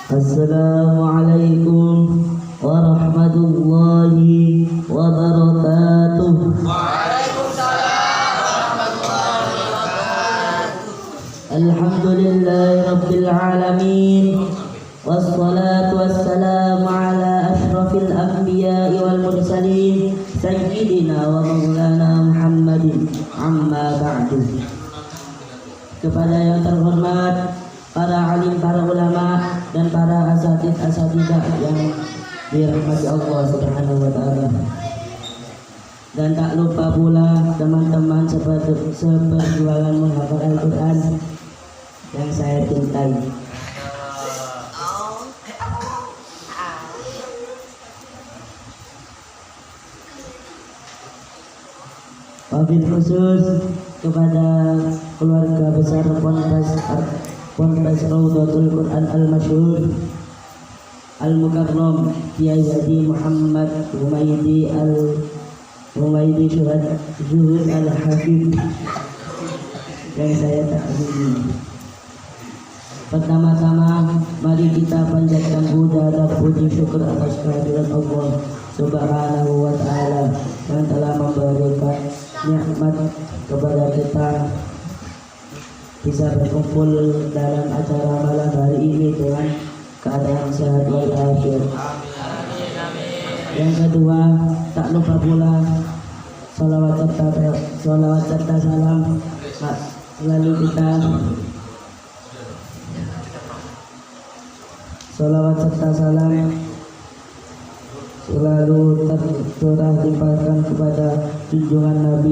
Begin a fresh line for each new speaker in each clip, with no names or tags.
Assalamualaikum warahmatullahi wabarakatuh.
Waalaikumsalam warahmatullahi wabarakatuh.
Alhamdulillahi rabbil alamin. Wassalatu wassalamu ala ashrafil anbiya'i wal mursalin sayyidina wa maulana Muhammadin amma ba'du. Kepada yang terhormat para alim, para ulama dan para asatidah yang dirahmati Allah Subhanahu wa taala. Dan tak lupa pula teman-teman seperjuangan menghafal Al-Qur'an yang saya cintai. Wabil khusus kepada keluarga besar Ponpes Raudhatul Quran Al-Masyhur Al-Mukarram Kiai Haji Muhammad Humaydi Zuhud Al-Habib yang saya takzimi. Pertama-tama mari kita panjatkan puja dan puji syukur atas kehadiran Allah Subhanahu wa taala yang telah memberikan nikmat kepada kita bisa berkumpul dalam acara malam hari ini dengan keadaan sehat walafiat. Yang kedua, tak lupa pula salawat serta salam selalu kita salawat serta salam selalu tercurah limpahkan kepada junjungan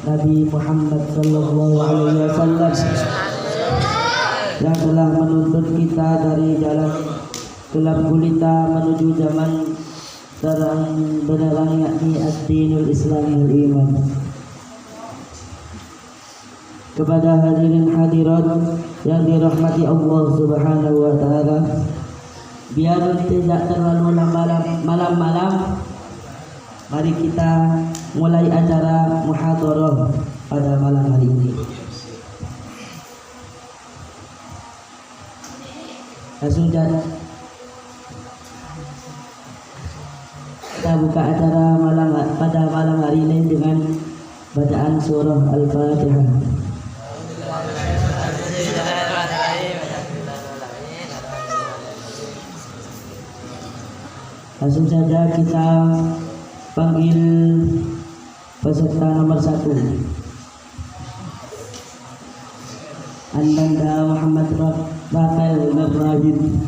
Nabi Muhammad sallallahu alaihi wasallam yang telah menuntun kita dari jalan gelap gulita menuju zaman terang benderang, yakni ad-dinul Islamul iman. Kepada hadirin hadirat yang dirahmati Allah Subhanahu wa taala, biar tidak terlalu malam-malam, mari kita mulai acara muhadharah pada malam hari ini. Langsung kita buka acara pada malam hari ini dengan bacaan surah Al-Fatihah. Langsung saja kita panggil peserta nomor 1, Ananda Muhammad Rafael Ibrahim.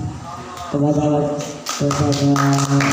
Kepada peserta Muhammad.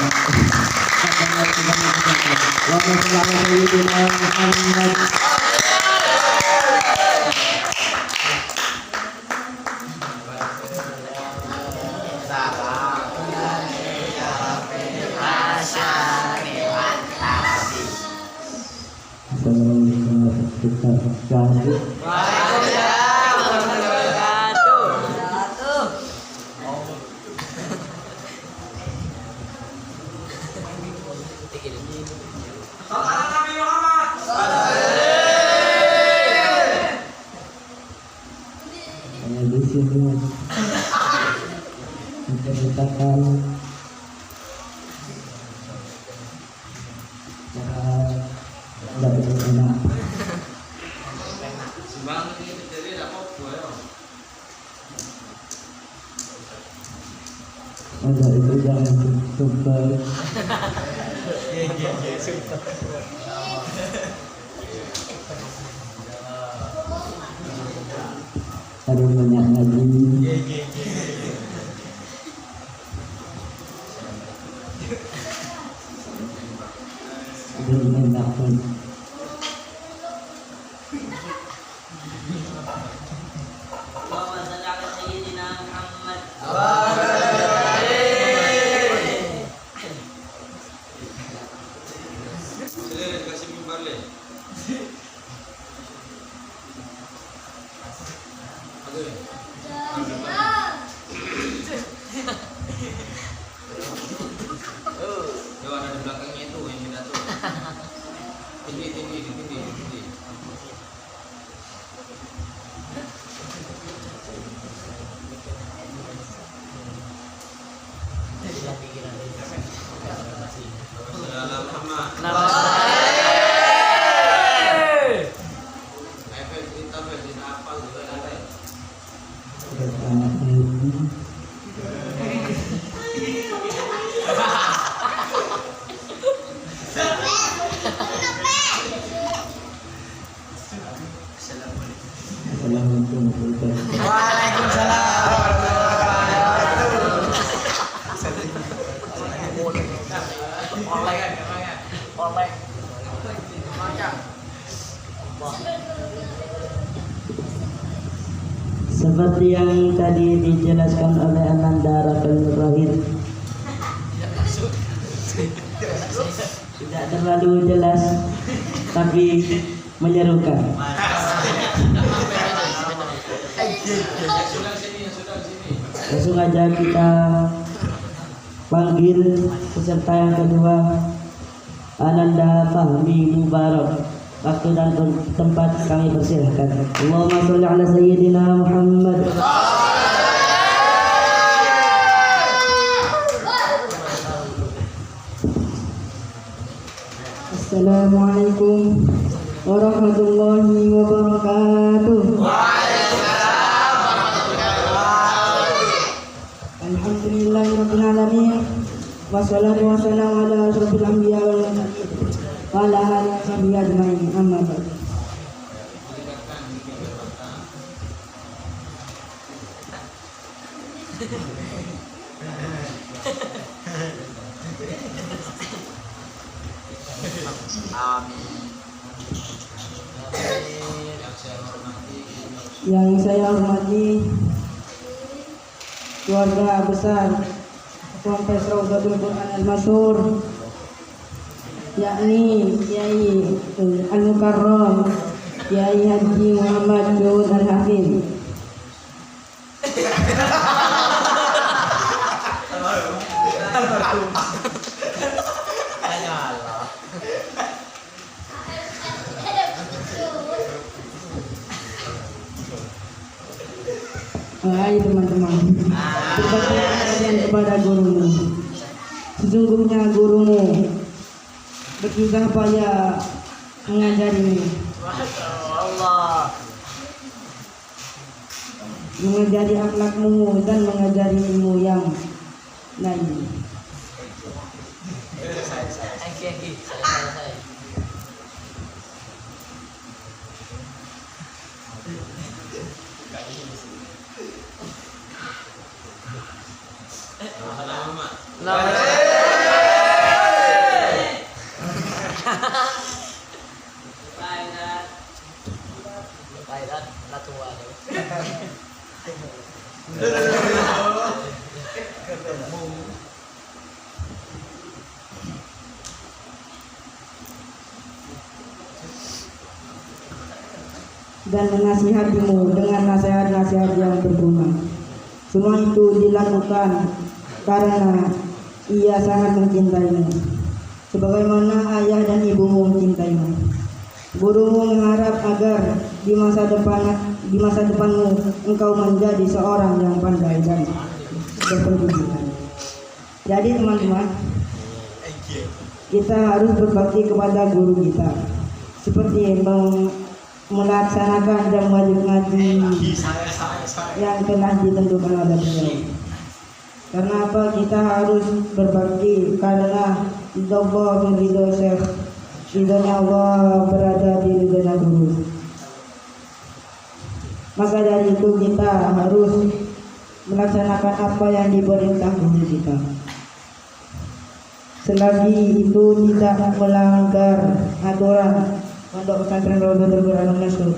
Enggak, itu jangan super. Harus banyak lagi. Belum enak pun. seperti yang tadi dijelaskan oleh Ananda Rafael Nurrahid, tidak terlalu jelas tapi menyerukan. Langsung aja kita panggil peserta yang kedua, Ananda Fahmi Mubarak. Waktu dan tempat kami persilahkan. Allahumma sholli ala sayyidina Muhammad. Assalamualaikum warahmatullahi wabarakatuh. Alhamdulillahirabbil alamin. Wassalatu wassalamu ala asyrofil anbiya wal mursalin wa ala alihi washabihi ajmain. Amma ba'd. Yang saya hormati keluarga besar Ponpes Raudhatul Quran Al-Masyhur, yakni Kiai Al-Mukarram Kiai Haji Muhammad Daud Al-Hafidh, hai teman-teman, berbakti kalian kepada gurumu. Sesungguhnya gurumu bersusah payah mengajarimu, mengajari akhlakmu dan mengajari ilmu yang lain. Dan menasihatimu dengan nasihat-nasihat yang berguna. Semua itu dilakukan karena ia sangat mencintaimu, sebagaimana ayah dan ibumu mencintaimu. Gurumu mengharap agar di masa depanmu engkau menjadi seorang yang pandai dan berpendidikan. Jadi teman-teman, kita harus berbakti kepada guru kita, seperti melaksanakan jam wajib ngaji yang telah ditentukan oleh beliau. Karena apa kita harus berbakti? Karena ridho ridho Syekh, ridhonya Allah berada di ridhonya guru. Maka dari itu kita harus melaksanakan apa yang diperintah guru kita. Selagi itu tidak melanggar aturan Pondok Pesantren Raudhatul Quran Al-Masyhur,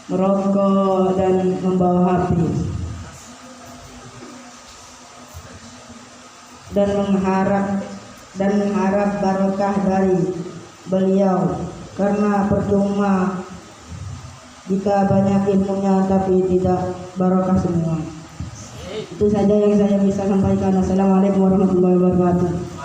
merokok dan membawa HP, dan mengharap barokah dari beliau, karena percuma jika banyak ilmunya tapi tidak barokah semua. Itu saja yang saya bisa sampaikan. Assalamualaikum warahmatullahi wabarakatuh.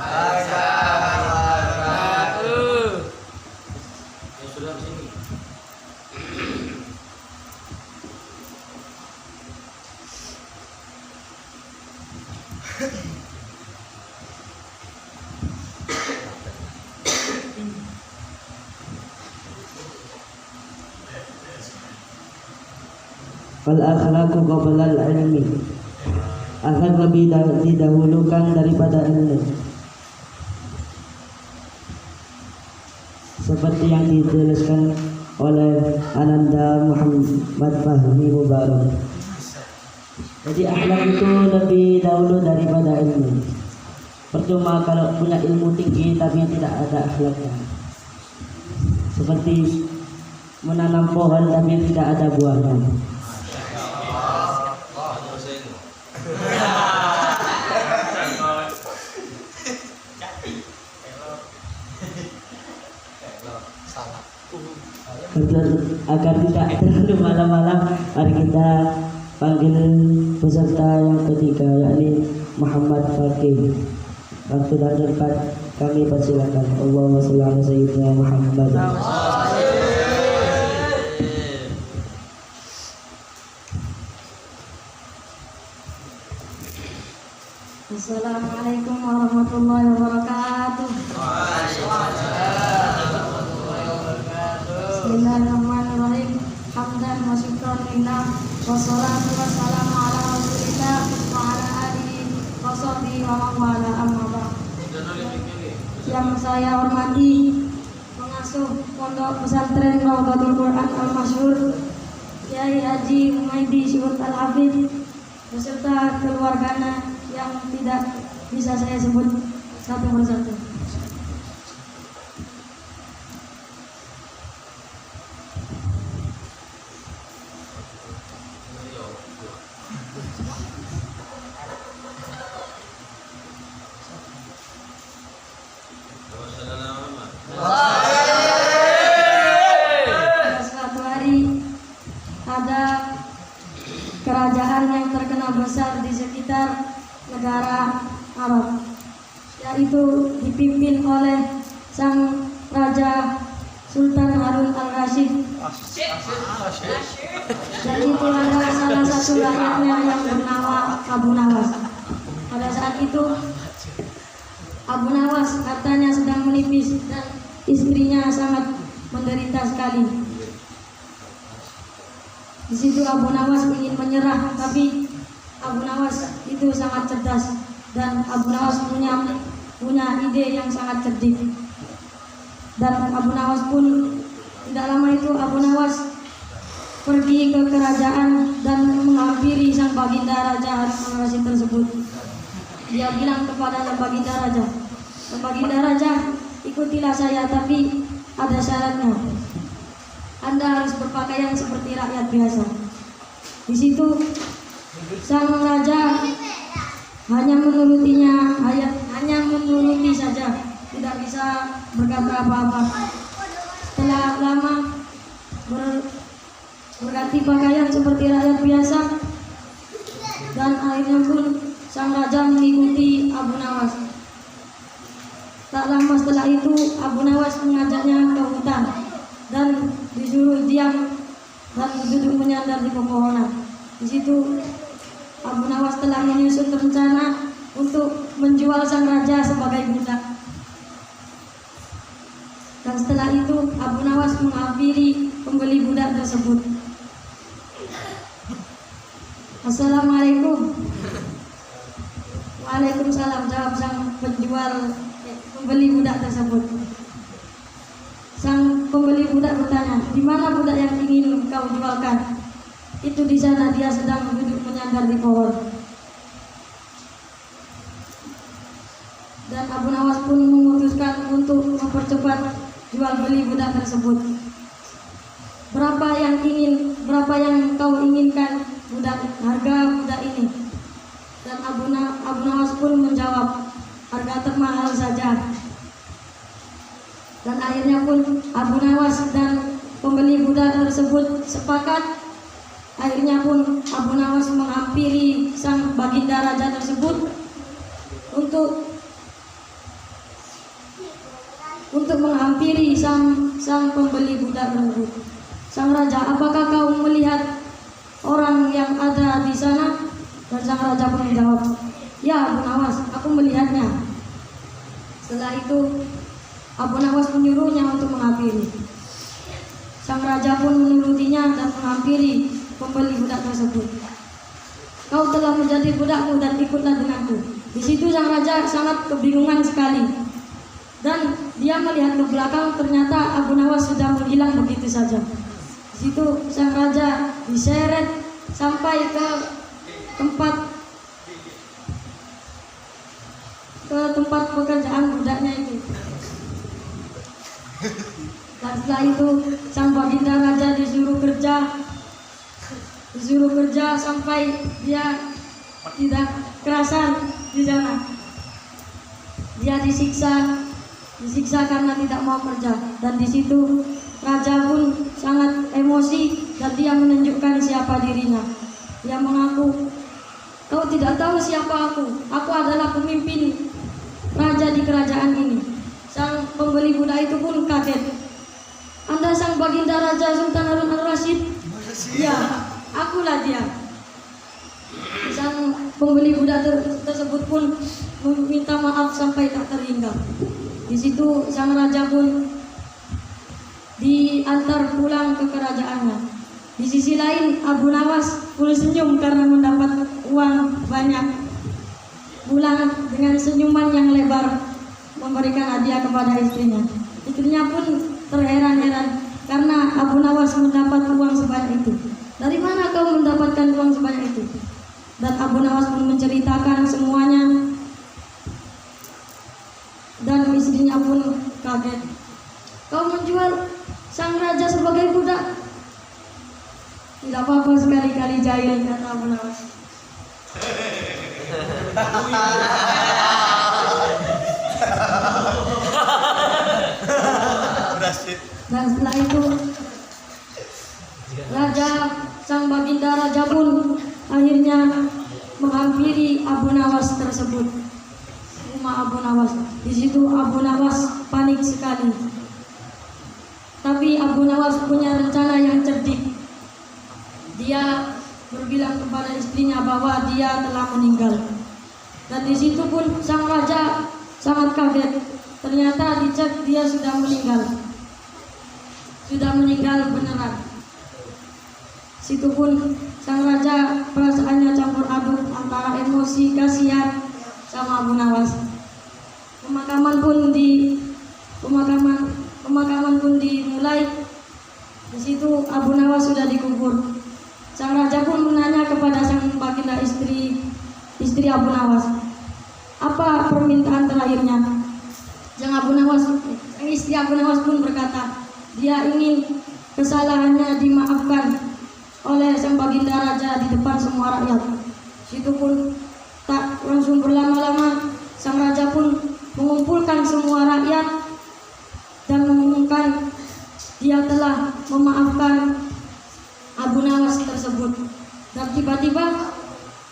Fal akhlaqu qabla al-ilmi. Akhlak lebih didahulukan daripada ilmu. Seperti yang dijelaskan oleh Ananda Muhammad Fahmi Mubarak. Jadi akhlak itu lebih dahulu daripada ilmu. Percuma kalau punya ilmu tinggi tapi tidak ada akhlaknya. Seperti menanam pohon tapi tidak ada buahnya. agar tidak terlalu malam-malam, mari kita panggil peserta yang ketiga, yakni Muhammad Fakih. Waktu dan tempat kami persilakan. Allahumma sholli ala sayyidina Muhammad.
Assalamualaikum warahmatullahi wabarakatuh. Bismillahirrahmanirrahim. Hamdan wa syukran lillah, wassalatu wassalamu ala rasulillah wa ala alihi wa sahbihi wa man wala, amma ba'd. Yang saya hormati pengasuh Pondok Pesantren Raudhatul Quran Al-Masyhur Kiai Haji Humaydi Syuhud Al-Hafidh beserta keluarganya yang tidak bisa saya sebut satu persatu. Suatu hari ada kerajaan yang terkenal besar di sekitar negara Arab, yaitu dipimpin oleh sang Raja Sultan Harun Al-Rasyid. Dan itu ada salah satu rakyatnya yang bernama Abu Nawas. Pada saat itu Abu Nawas katanya sedang menipis dan istrinya sangat menderita sekali. Di situ Abu Nawas ingin menyerah, tapi Abu Nawas itu sangat cerdas dan Abu Nawas punya ide yang sangat cerdik. Dan Abu Nawas pun tidak lama itu Abu Nawas pergi ke kerajaan dan menghampiri sang baginda Raja Harun Al-Rasyid tersebut. Dia bilang kepada sang baginda Raja, "Sang baginda Raja, ikutilah saya, tapi ada syaratnya. Anda harus berpakaian seperti rakyat biasa." Di situ sang raja hanya menurutinya, hanya menuruti saja, tidak bisa berkata apa-apa. Setelah lama berganti pakaian seperti rakyat biasa, dan akhirnya pun sang raja mengikuti Abu Nawas. Tak lama setelah itu Abu Nawas mengajaknya ke hutan dan disuruh diam dan duduk menyandar di pepohonan. Di situ Abu Nawas telah menyusun rencana untuk menjual sang raja sebagai budak. Dan setelah itu Abu Nawas menghampiri pembeli budak tersebut. "Assalamualaikum." "Waalaikumsalam," jawab sang pembeli budak tersebut. Sang pembeli budak bertanya, "Di mana budak yang ingin kau jualkan?" "Itu di sana, dia sedang duduk menyandar di pohon." Dan Abu Nawas pun memutuskan untuk mempercepat jual beli budak tersebut. Berapa yang kau inginkan harga budak ini?" Dan Abu Nawas pun menjawab, "Harga termahal saja." Dan akhirnya pun Abu Nawas dan pembeli budak tersebut sepakat. Akhirnya pun Abu Nawas menghampiri sang baginda raja tersebut untuk menghampiri sang pembeli budak tersebut. "Sang raja, apakah kau melihat orang yang ada di sana?" Dan sang raja pun menjawab, "Ya Abu Nawas, aku melihatnya." Setelah itu Abu Nawas menyuruhnya untuk menghampiri. Sang raja pun menurutinya dan menghampiri pembeli budak tersebut. "Kau telah menjadi budakku dan ikutlah denganku." Di situ sang raja sangat kebingungan sekali. Dan dia melihat ke belakang, ternyata Abu Nawas sudah menghilang begitu saja. Di situ sang raja diseret sampai ke tempat pekerjaan budaknya itu. Dan setelah itu sang baginda raja disuruh kerja sampai dia tidak kerasan di sana. Dia disiksa karena tidak mau kerja. Dan di situ raja pun sangat emosi dan dia menunjukkan siapa dirinya. Dia mengaku, kau tidak tahu siapa aku adalah pemimpin raja di kerajaan ini. Sang pembeli budak itu pun kaget. Anda sang baginda Raja Sultan Harun al-Rasyid? Ya, akulah dia. Sang pembeli budak tersebut pun meminta maaf sampai tak terhingga. Di situ sang raja pun diantar pulang ke kerajaannya. Di sisi lain Abu Nawas pun senyum karena mendapat uang banyak. Pulang dengan senyuman yang lebar memberikan hadiah kepada istrinya. Istrinya pun terheran-heran karena Abu Nawas mendapat uang sebanyak itu. Dari mana kau mendapatkan uang sebanyak itu? Dan Abu Nawas pun menceritakan semuanya. Dan istrinya pun kaget. Kau menjual sang raja sebagai budak? Tidak apa-apa, sekali-kali jahil, kata Abu Nawas. Dan setelah itu sang baginda raja pun akhirnya menghampiri Abu Nawas tersebut, rumah Abu Nawas. Di situ Abu Nawas panik sekali. Tapi Abu Nawas punya rencana yang cerdik. Dia berbilang kepada istrinya bahwa dia telah meninggal. Dan di situ pun sang raja sangat kaget. Ternyata dicek dia sudah meninggal. Sudah meninggal beneran. Situ pun sang raja perasaannya campur aduk antara emosi, kasihan sama Abu Nawas. Pemakaman pun dimulai. Di situ Abu Nawas sudah dikubur. Sang raja pun menanya kepada sang baginda istri Abu Nawas, apa permintaan terakhirnya? Sang istri Abu Nawas pun berkata, dia ingin kesalahannya dimaafkan oleh sang baginda raja di depan semua rakyat. Situ pun tak langsung berlama-lama, sang raja pun mengumpulkan semua rakyat dan mengumumkan dia telah memaafkan Abu Nawas tersebut. Dan tiba-tiba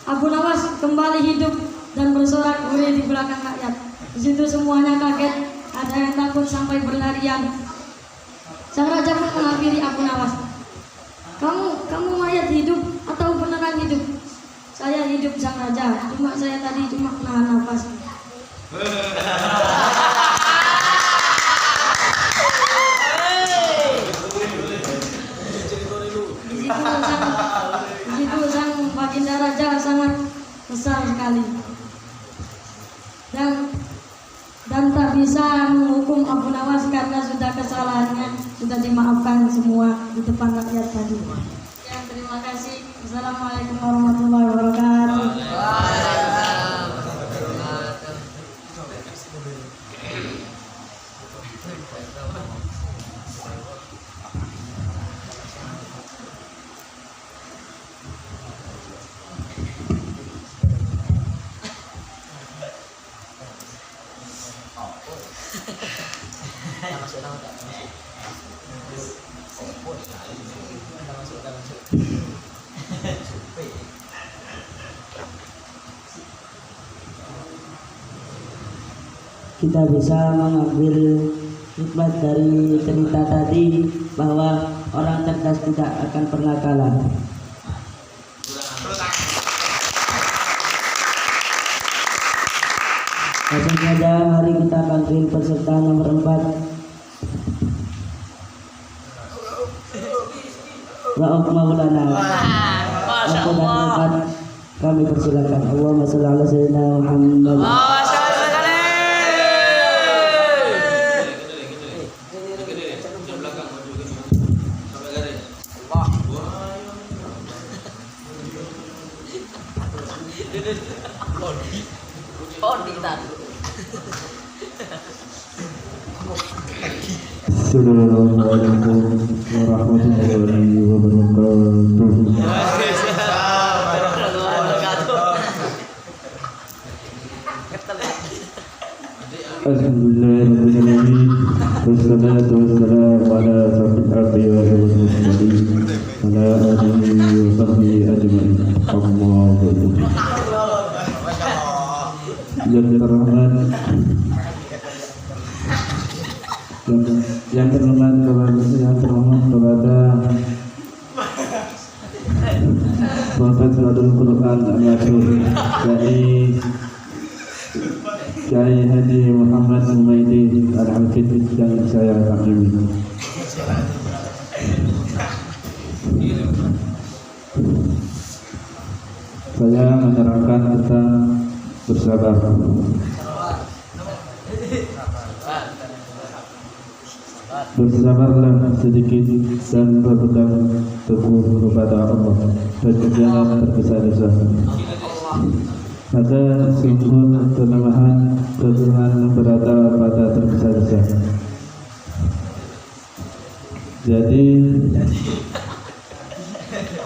Abu Nawas kembali hidup dan bersorak-sorai di belakang rakyat. Di situ semuanya kaget, ada yang takut sampai berlarian. Sang raja pun menghampiri Abu Nawas. Kamu mayat hidup atau beneran hidup? Saya hidup, sang raja. Saya tadi cuma menahan nafas. Di situ sang baginda raja sangat besar sekali. Dan tak bisa menghukum Abu Nawas karena sudah kesalahannya sudah dimaafkan semua di depan rakyat tadi. Ya, terima kasih. Assalamualaikum warahmatullahi wabarakatuh.
Kita bisa mengambil hikmat dari cerita tadi bahwa orang cerdas tidak akan pernah kalah. Langsung saja mari kita panggil peserta nomor 4. Wa'uf maulana.
Masya
Aku dan
Allah.
4 kami persilakan. Allahumma sholli ala sayyidina Muhammad.
Assalamualaikum warahmatullahi wabarakatuh. Alhamdulillahirrahmanirrahim. Wassalatu wassalamu ala asyrafil anbiya'i wal mursalin ala alihi wa sahbihi ajma'in. Amma ba'du. Yang terhormat kepada Profesor Quran Al-Masyhur Kiai Haji Muhammad Humaidi Al-Hafidh yang saya kagumi. Saya menerangkan tentang bersabar. Bersabarlah sedikit dan berpegang teguh kepada Allah dan jangan tergesa-gesa. Ada sungguh kelemahan berada pada tergesa-gesa. Jadi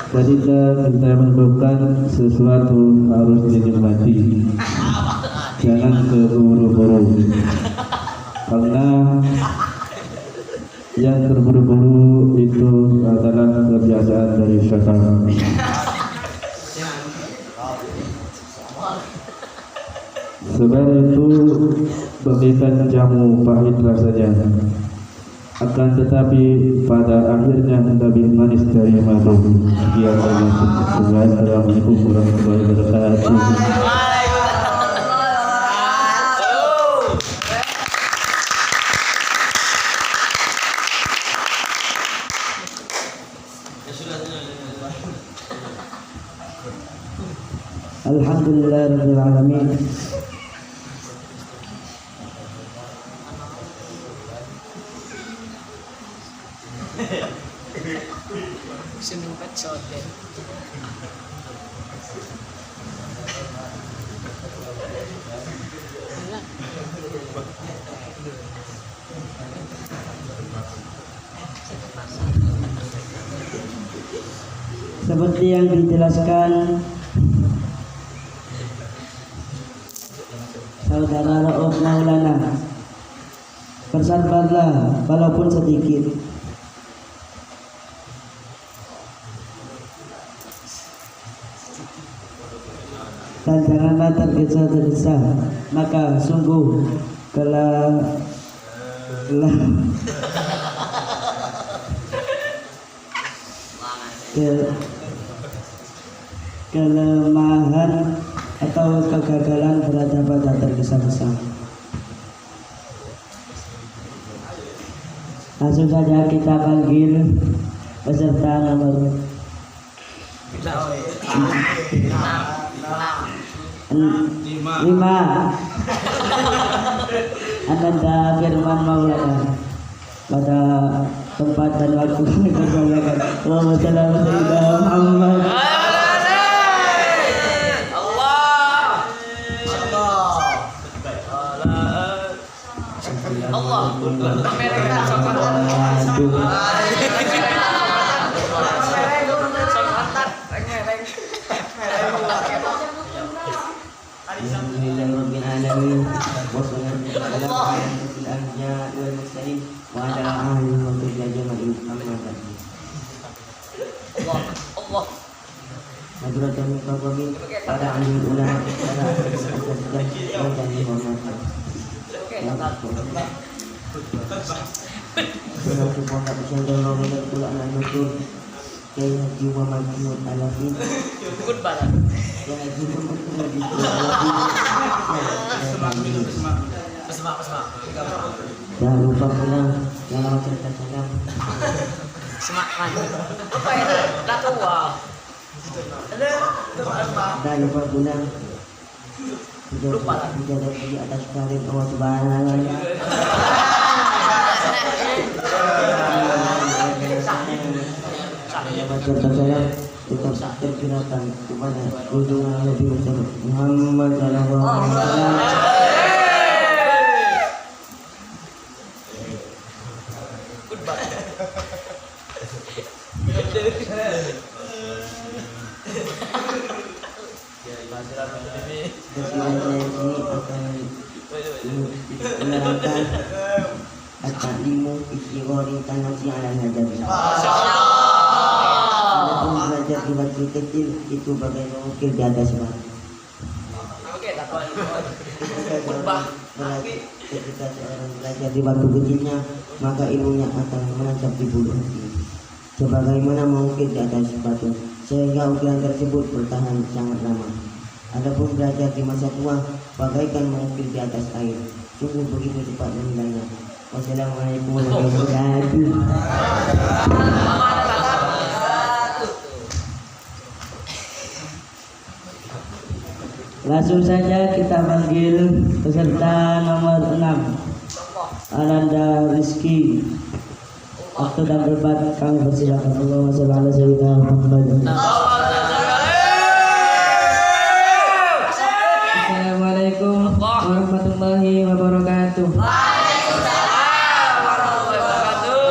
ketika kita menemukan sesuatu harus dinikmati, jangan terburu-buru, karena yang terburu-buru itu adalah kebiasaan dari syaitan. Sebab itu bagaikan jamu pahit rasanya, akan tetapi pada akhirnya lebih manis dari madu. Sekian Assalamualaikum warahmatullahi wabarakatuh.
Alhamdulillahirabbil alamin. Seperti yang dijelaskan Saudara Rauf Maulana, bersabarlah walaupun sedikit. Dan janganlah tergesa-gesa, maka sungguh kelemahan atau kegagalan berada pada tergesa-gesa. Langsung saja kita panggil peserta nomor 5, Ananda Firman Maulana, pada tempat dan waktu kami persilakan. Allahumma shalli ala sayyidina Muhammad. Alhamdulillahirrahmanirrahim. Wassalatu wassalamu ala asyrofil anbiya'i wal mursalin wa ala alihi wa sahbihi ajma'in. Amma ba'du. Allah. Hadratan mukarramin, para alim ulama, para asatidz dan dihormati. Salatu pondok pesantren Nurul Ulama Nurul Kiai Haji Muhammad Al-Hafidh. Yang Haji Muhammad jangan lupa pulang, jangan cerita salam.
Semangat. Apa ya? Dah tua.
Jangan lupa pulang. Lupa menjaga di atas karir Allah Subhanahu wa taala. Cerita salam tetap terkirakan kepada junjungan Nabi Muhammad sallallahu alaihi wasallam. Kesimpulan saya ini akan menerangkan at-ta'limu isyghari tanasi ala hajar. Adapun belajar di waktu kecil itu bagai mengukir di atas batu. Ketika seorang belajar di waktu kecilnya, maka ilmunya akan menancap di bulu hati, sebagaimana mengukir di atas batu, sehingga ukiran tersebut bertahan sangat lama. Adapun belajar di masa tua, bagaikan mengukir di atas air, sungguh begitu cepat menilainya. Wassalamualaikum warahmatullahi wabarakatuh. Langsung saja kita panggil peserta nomor 6, Ananda Rizky. Waktu dan debat kami persilakan. Allahumma shalli ala sayyidina Muhammad. Assalamualaikum warahmatullahi wabarakatuh.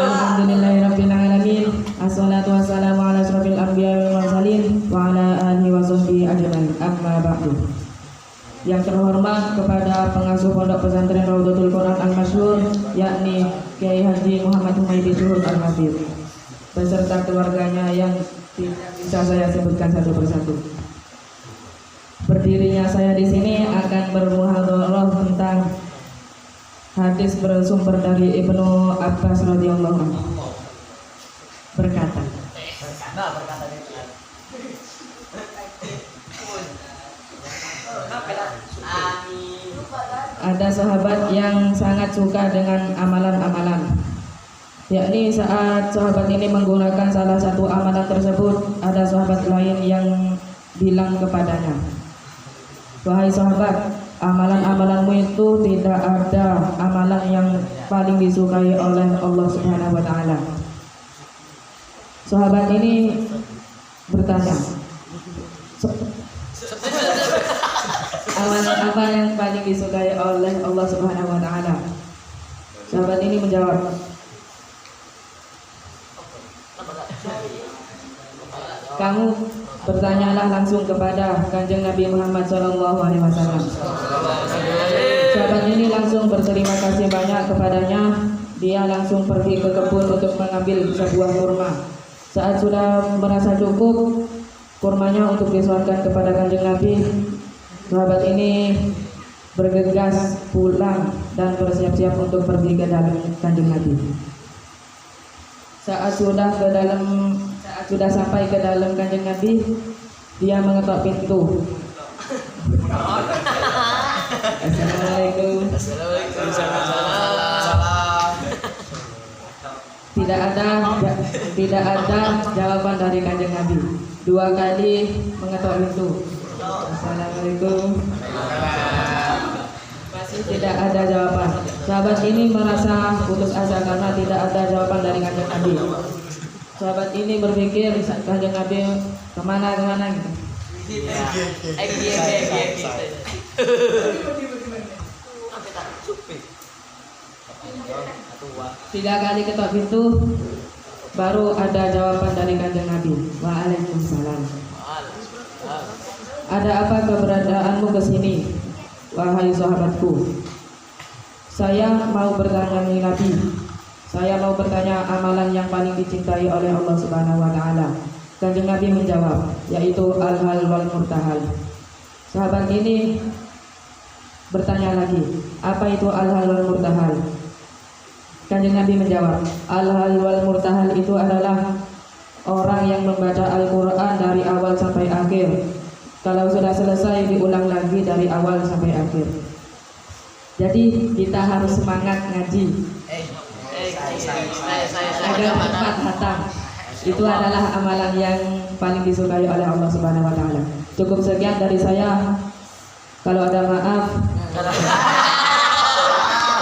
Alhamdulillahirabbil alamin. Assalatu wassalamu ala asyrofil anbiya'i wal mursalin wa ala alihi wa sahbihi ajmain. Amma ba'du. Yang terhormat kepada pengasuh Pondok Pesantren Raudhatul Quran Al-Masyhur, yakni Kiai Haji Muhammad Humaydi Syuhud Al-Hafidz, beserta keluarganya yang tidak bisa saya sebutkan satu persatu. Berdirinya saya di sini akan bermuhadharah tentang hadis bersumber dari Ibnu Abbas radhiyallahu anhu. Berkata, ada sahabat yang sangat suka dengan amalan-amalan, yakni saat sahabat ini menggunakan salah satu amalan tersebut, ada sahabat lain yang bilang kepadanya, "Wahai sahabat, amalan-amalanmu itu tidak ada amalan yang paling disukai oleh Allah Subhanahu wa Ta'ala." Sahabat ini bertanya, amalan apa yang paling disukai oleh Allah Subhanahu wa Ta'ala? Sahabat ini menjawab, "Kamu bertanyalah langsung kepada Kanjeng Nabi Muhammad SAW." Sahabat ini langsung berterima kasih banyak kepadanya. Dia langsung pergi ke kebun untuk mengambil sebuah kurma. Saat sudah merasa cukup kurmanya untuk diserahkan kepada Kanjeng Nabi, sahabat ini bergegas pulang dan bersiap-siap untuk pergi ke dalam Kanjeng Nabi. Saat sudah sampai ke dalam Kanjeng Nabi, dia mengetok pintu. Assalamualaikum. Tidak ada jawaban dari Kanjeng Nabi. 2 kali mengetok pintu. Assalamualaikum. Masih tidak ada jawaban. Sahabat ini merasa putus asa karena tidak ada jawaban dari Kanjeng Nabi. Sahabat ini berpikir, Kanjeng Nabi kemana gitu. 3 kali ketok pintu, baru ada jawaban dari Kanjeng Nabi. Waalaikumsalam. Ada apa keberadaanmu ke sini, wahai sahabatku? Saya mau bertanya nih Nabi. Saya mau bertanya amalan yang paling dicintai oleh Allah Subhanahu wa Ta'ala. Kanjeng Nabi menjawab, yaitu al-hal wal murtahal. Sahabat ini bertanya lagi, apa itu al-hal wal murtahal? Kanjeng Nabi menjawab, al-hal wal murtahal itu adalah orang yang membaca Al-Quran dari awal sampai akhir. Kalau sudah selesai, diulang lagi dari awal sampai akhir. Jadi kita harus semangat ngaji agar cepat hatam. Itu adalah amalan yang paling disukai oleh Allah Subhanahu wa Ta'ala. Cukup sekian dari saya. Kalau ada maaf,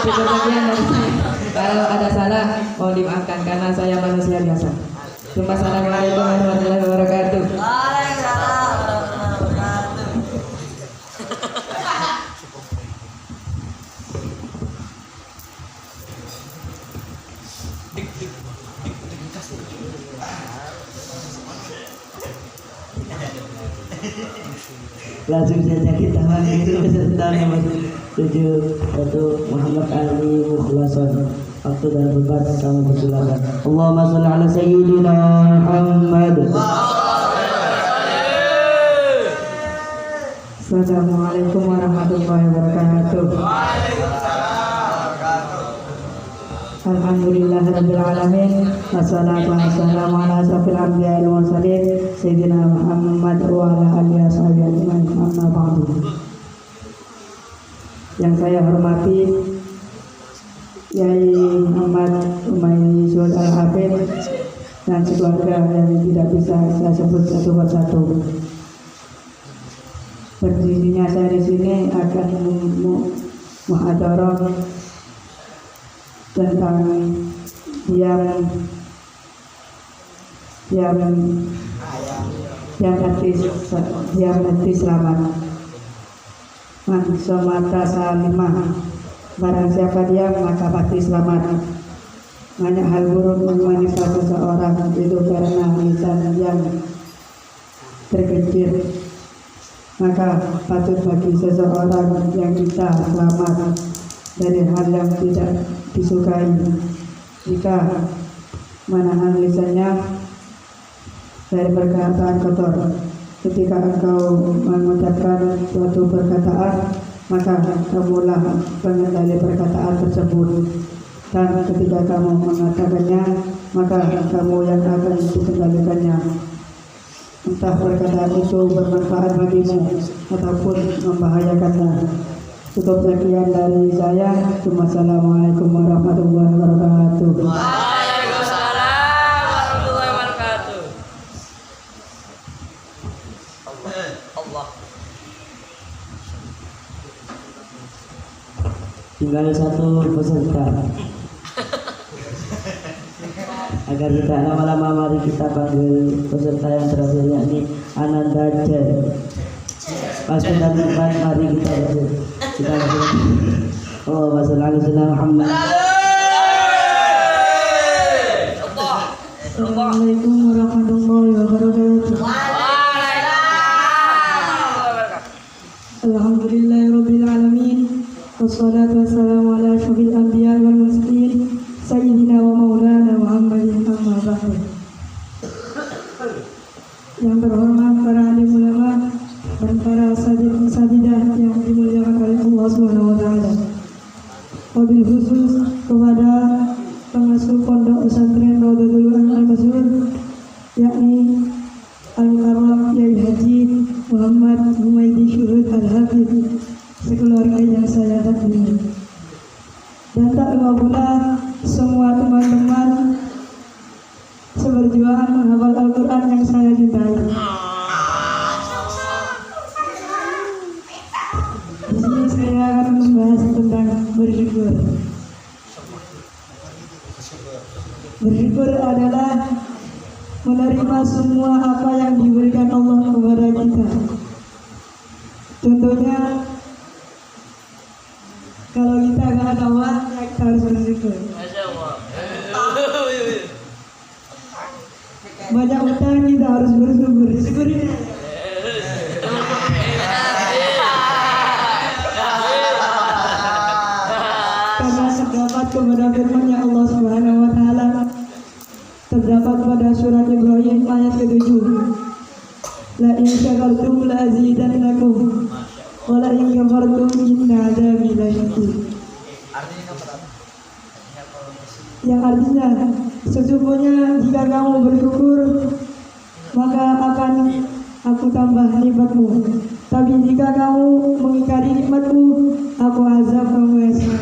cukup sekian dari saya. Kalau ada salah, mohon dimaafkan karena saya manusia biasa. Wassalamualaikum warahmatullahi wabarakatuh. Langsung saja kita panggil peserta nomor 7 Muhammad Ali Mukhlason. Waktu dan tempat kamu persilakan. Allahumma shalli ala sayyidina Muhammad.
Assalamualaikum warahmatullahi wabarakatuh. Alhamdulillahirabbil alamin. Wassalatu wassalamu ala asrofil anbiya'i wal mursalin sayyidina Muhammad wa ala alihi washabihi ajmain. Amma ba'du. Yang saya hormati Yai Muhammad Umayyi Syuhud Al-Hafidh dan sekeluarga yang tidak bisa saya sebut satu persatu. Berdirinya saya di sini akan muhadarah tentang diam hati selamat. Man somata salimah, barang siapa diam maka pasti selamat. Banyak hal buruk menimpa seseorang itu karena lisan yang tergelincir. Maka patut bagi seseorang yang bisa selamat dari hal yang tidak disukai jika menahan lisannya dari perkataan kotor. Ketika engkau mengucapkan suatu perkataan, maka kamulah pengendali perkataan tersebut, dan ketika kamu mengatakannya, maka kamu yang akan dikendalikannya. Entah perkataan itu bermanfaat bagimu ataupun membahayakanmu. Cukup sekian dari saya. Wassalamualaikum warahmatullahi wabarakatuh.
Waalaikumsalam warahmatullahi wabarakatuh. Allah.
Tinggal satu peserta. Agar tidak lama-lama, mari kita panggil peserta yang terakhir, yakni Ananda J. Waktu dan tempat mari kita lanjut. Kita lanjut. Allahumma shalli ala sayyidina Muhammad.
Assalamualaikum warahmatullahi wabarakatuh. Alhamdulillahirabbil alamin. Wassalatu wassalamu ala asyrofil anbiya'i wal mursalin sayyidina wa maulana Muhammadin amma ba'du. Yang terhormat para alim ulama dan para sadidah yang dimuliakan oleh Allah Subhanahu wa taala. Wabil khusus kepada pengasuh pondok pesantren Raudhatul Al-Masyhur, yakni Al-Mukarram Yai Haji Muhammad Umayyi Syuhud Al-Hafidh, sekeluarga yang saya takdimi. Dan tak lupa pula semua teman-teman seberjuangan menghafal Al-Quran yang saya cintai. Di sini saya akan membahas tentang bersyukur. Bersyukur adalah menerima semua apa yang diberikan Allah kepada kita. Contohnya, kalau kita gak ada uang, ya kita harus bersyukur.
Masya Allah.
Banyak utang, kita harus bersyukur. Syukurin. Karena terdapat kepada firman-Nya Allah Subhanahu wa taala, terdapat pada surat Ibrahim ayat ke-7. La in syakartum la azidannakum wa la in kafartum inna adzabi lasyadid. Yang artinya, sesungguhnya jika kamu bersyukur, maka akan aku tambah nikmatmu. Tapi jika kamu mengingkari nikmatku, aku azab kamu esok.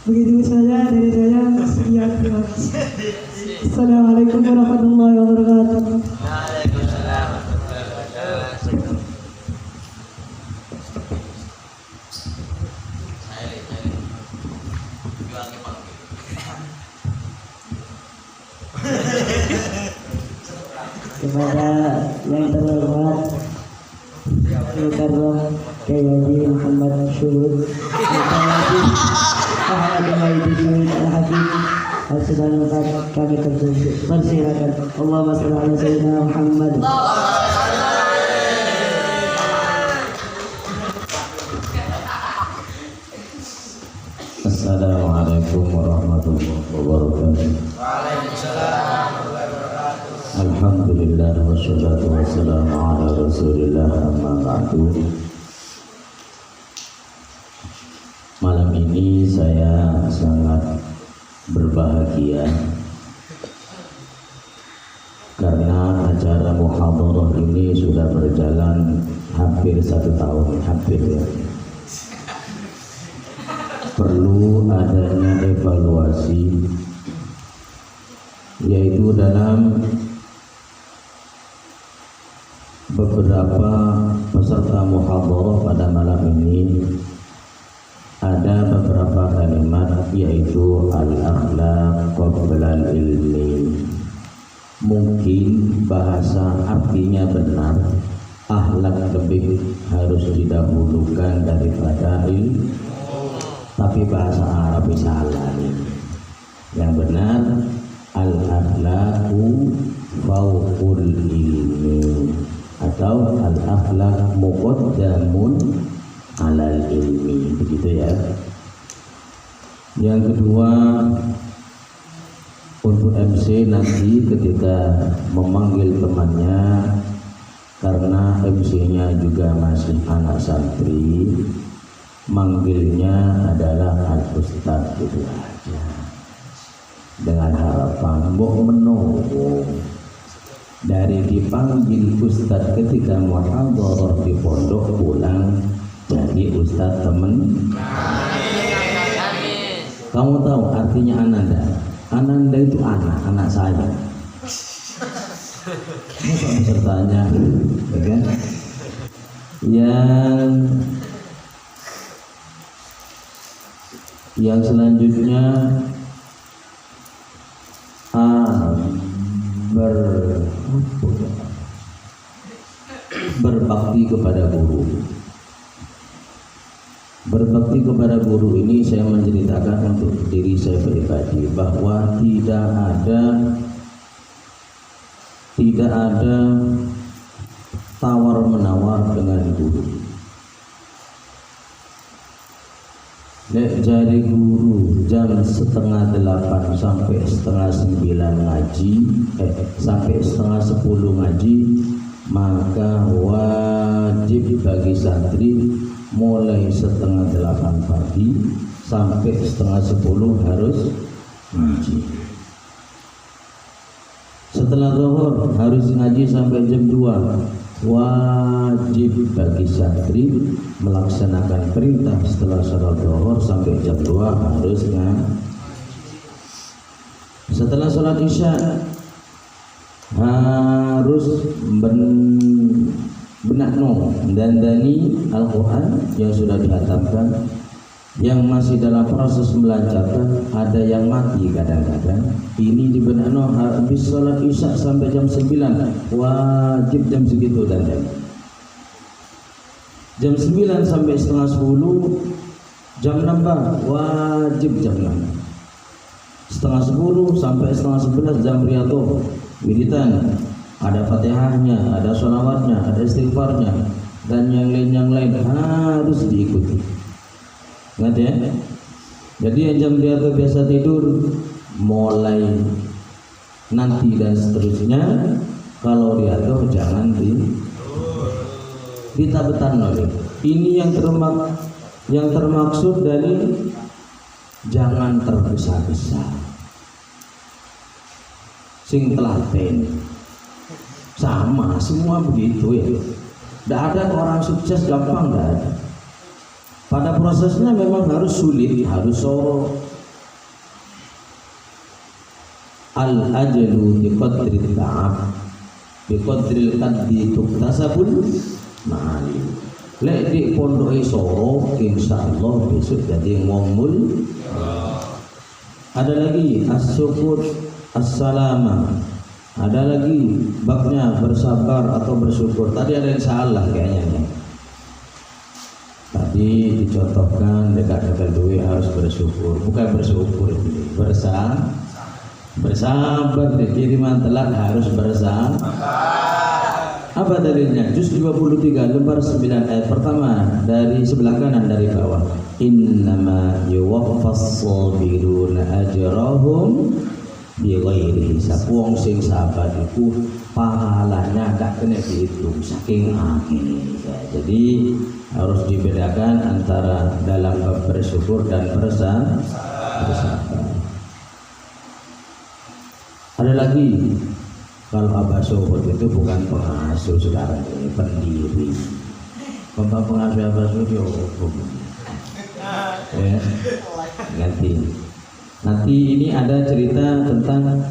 Begitu saja dari saya. Sekian, terima kasih. Assalamualaikum warahmatullahi wabarakatuh.
Waalaikumsalam warahmatullahi wabarakatuh.
Kepada yang terhormat Mukarram Yai Haji Muhammad Syuhud Muhammad Umayyi Syuhud Al-Hafidh, sedang kami persilakan. Allahumma shalli ala sayyidina Muhammad.
Assalamualaikum warahmatullahi wabarakatuh. Alhamdulillah wassalatu wassalamu ala Rasulillah amma ba'du. Malam ini saya sangat berbahagia karena acara muhadharah ini sudah berjalan hampir 1 tahun, hampir ya. Perlu adanya evaluasi, yaitu dalam beberapa peserta muhadharah pada malam ini ada beberapa kalimat, yaitu al-akhlaq qabla al-ilmi. Mungkin bahasa artinya benar, akhlak lebih harus didahulukan daripada ilmu, tapi bahasa Arab salah nih. Yang benar al-akhlaqu fawqul ilmi, atau al-akhlaq muqaddamun alal ilmi, begitu ya. Yang kedua, untuk MC nanti ketika memanggil temannya, karena MC-nya juga masih anak santri, manggilnya adalah al-ustadz gitu aja, dengan harapan mbok menunggu dari dipanggil ustadz ketika muhadharah di pondok pulang jadi ustadz temen. Kamu tahu artinya ananda? Ananda itu anak saya. Ini pesertanya, ya kan? Yang selanjutnya berbakti kepada guru. Berbakti kepada guru ini saya menceritakan untuk diri saya pribadi bahwa tidak ada tawar menawar dengan guru. Nek jari guru jam 7:30 sampai 8:30 ngaji, sampai 9:30 ngaji, maka wajib bagi santri mulai 7:30 pagi sampai 9:30 harus ngaji. Setelah zuhur harus ngaji sampai jam 2. Wajib bagi santri melaksanakan perintah setelah sholat zuhur sampai jam 2 harus ngaji. Setelah sholat isya harus benakno dandani Al-Quran yang sudah dihatamkan, yang masih dalam proses melancarkan, ada yang mati kadang-kadang. Ini dibenakno habis sholat isya sampai jam 9, wajib jam segitu dandan. Jam 9 sampai 9:30, jam 6 wajib jam 6. 9:30 sampai 9:11 jam riyadhah, wiridan. Ada fatihahnya, ada sholawatnya, ada istighfarnya, dan yang lain harus diikuti. Ingat ya. Jadi yang jam riyadhah biasa tidur, mulai nanti dan seterusnya, kalau riyadhah jangan ditabetan oleh. Ini yang termaksud dari jangan tergesa-gesa. Sing telaten. Sama, semua begitu ya. Tidak ada orang sukses gampang, tidak ada. Pada prosesnya memang harus sulit, harus soro. Al-ajalu biqadri ta'ab, biqadri qaddi tuktasabul ma'ali. Lek di pondok soro, insyaallah besok jadi ngomul. Ada lagi as-syukur, as-salama. Ada lagi babnya bersabar atau bersyukur. Tadi ada yang salah kayaknya. Tadi dicontohkan dekat-dekat duit harus bersyukur, bukan bersyukur, bersabar. Dikiriman telat harus bersabar. Apa dalilnya? Juz 23 lembar 9 ayat pertama dari sebelah kanan dari bawah. Innama yuwaffas sabiruna ajrahum bighairi hisab. Wong sing sabar iku pahalanya gak kena dihitung saking akeh. Ya, jadi harus dibedakan antara dalam bab bersyukur dan bersabar. Ada lagi, kalau Abah Sohut itu bukan pengasuh sekarang ini, pendiri. Pengasuh Abah Sohut ya hukum. Ya, nanti ini ada cerita tentang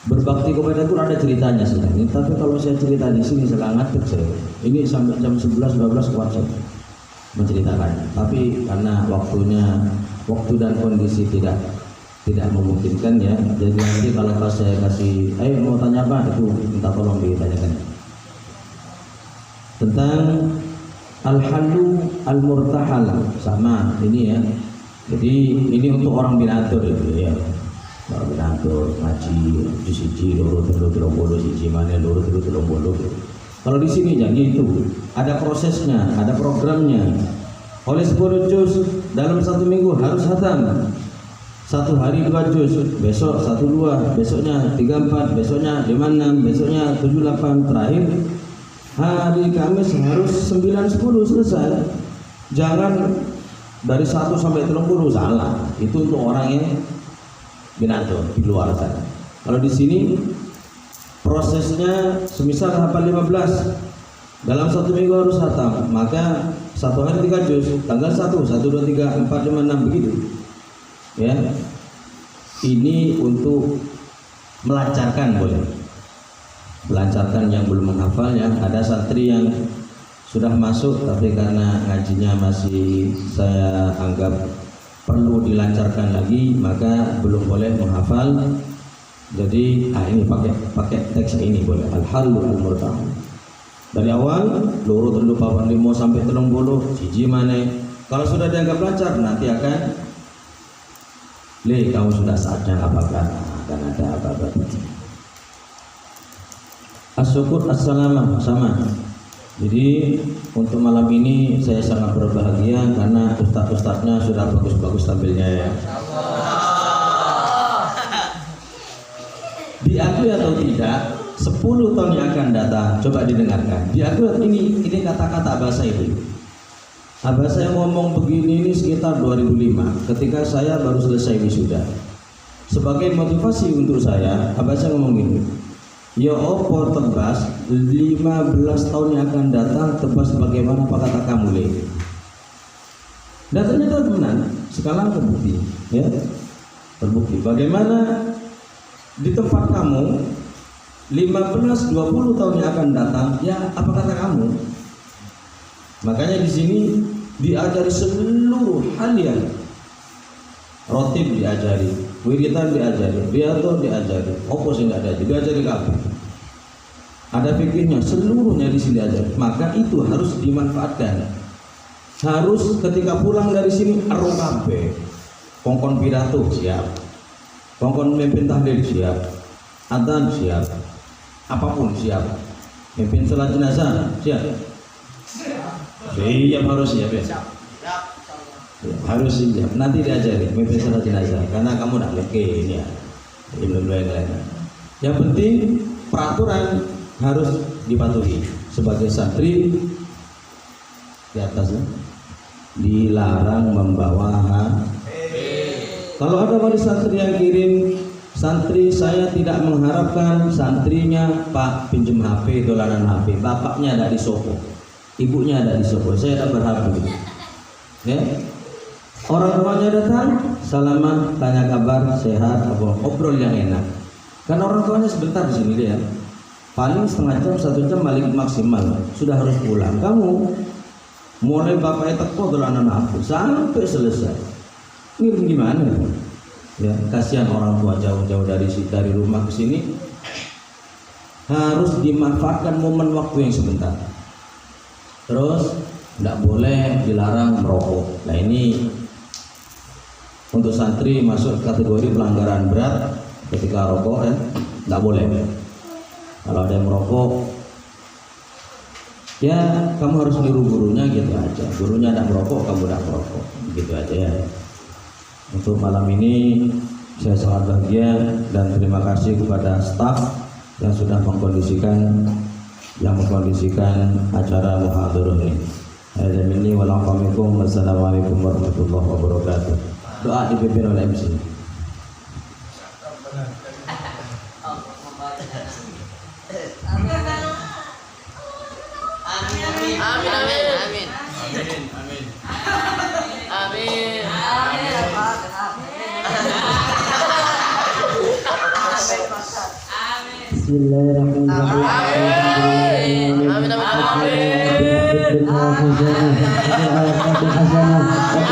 berbakti kepada Tuhan, ada ceritanya sebenarnya. Tapi kalau saya cerita di sini sangat kecil. Ini sampai jam 11-12 kuat saya menceritakannya. Tapi karena waktu dan kondisi tidak memungkinkan ya. Jadi nanti kalau pas saya kasih, ayo mau tanya apa, itu minta tolong ditanyakan tentang al-halu al-murtahal, sama ini ya. Jadi ini untuk orang binatur itu ya. Orang binatur ngaji di siji loro siji mana loro gitu. Kalau di sini jangan gitu. Ada prosesnya, ada programnya. Oleh 10 juz dalam 1 minggu harus khatam. 1 hari 2 juz, besok 1-2, besoknya 3-4, besoknya 5-6, besoknya 7-8, terakhir hari Kamis harus 9-10 selesai. Jangan dari 1 sampai 30, salah. Itu untuk orang yang binatur di luar sana. Kalau di sini prosesnya semisal hafal 15 dalam 1 minggu harus khatam, maka 1 hari 3 juz, tanggal 1, 1, 2, 3, 4, 5, 6 begitu. Ya, ini untuk melancarkan, boleh melancarkan yang belum menghafal ya. Ada santri yang sudah masuk tapi karena ngajinya masih saya anggap perlu dilancarkan lagi, maka belum boleh menghafal. Jadi ini pakai teks ini boleh, al-halu al-murtahal dari awal loro 35 sampai 30 siji maneh. Kalau sudah dianggap lancar, nanti akan kamu sudah saatnya apakah akan ada apa-apa. Asyukur assalamu sama. Jadi untuk malam ini saya sangat berbahagia karena ustaz-ustaznya sudah bagus-bagus tampilnya ya. Diakui atau tidak, 10 tahun yang akan datang, coba didengarkan. Diakui ini kata-kata bahasa itu. Abah saya ngomong begini ini sekitar 2005 ketika saya baru selesai wisuda. Sebagai motivasi untuk saya, abah saya ngomong gini, ya opo tebas 15 tahun yang akan datang, tebas bagaimana apa kata kamu le. Dan ternyata teman, sekarang terbukti ya. Terbukti bagaimana di tempat kamu 15-20 tahun yang akan datang, ya apa kata kamu. Makanya di sini diajari seluruh hal, rotib diajari, wiridan diajari, biatur diajari, opo sih nggak ada, diajari kabeh. Ada fikirnya, seluruhnya di sini diajari. Maka itu harus dimanfaatkan. Harus ketika pulang dari sini aro kabeh. Kongkon pidato siap, kongkon memimpin tahlil siap, adzan siap, apapun siap, memimpin salat jenazah siap. Iya harus siap ya. Harus siap. Nanti diajari memimpin salat jenazah karena kamu nak leke ini ya. Ilmu yang lain. Yang penting peraturan harus dipatuhi. Sebagai santri di atasnya dilarang membawa Kalau ada wali santri yang kirim, santri saya tidak mengharapkan santrinya Pak pinjem HP, dolanan HP, bapaknya ada di Sopo, ibunya ada di Sopo, saya tidak berharap begitu. Ya, orang tuanya datang, salaman, tanya kabar, sehat, apa, obrol yang enak. Karena orang tuanya sebentar di sini dia, paling setengah jam, 1 jam paling maksimal, sudah harus pulang. Kamu mulai bapaknya teko dolanan HP sampai selesai. Ini gimana? Ya, kasihan orang tua jauh-jauh dari rumah ke sini. Harus dimanfaatkan momen waktu yang sebentar. Terus tidak boleh dilarang merokok. Nah ini untuk santri masuk kategori pelanggaran berat ketika rokok ya, tidak boleh. Kalau ada yang merokok, ya kamu harus niru gurunya gitu aja. Gurunya tidak merokok, kamu tidak merokok, gitu aja ya. Untuk malam ini saya sangat bahagia dan terima kasih kepada staf yang sudah mengkondisikan acara muhadharah ini. Wassalamualaikum warahmatullahi wabarakatuh. Doa dipimpin oleh MC.
Amin. Amin.
Bismillahirrahmanirrahim. Amin.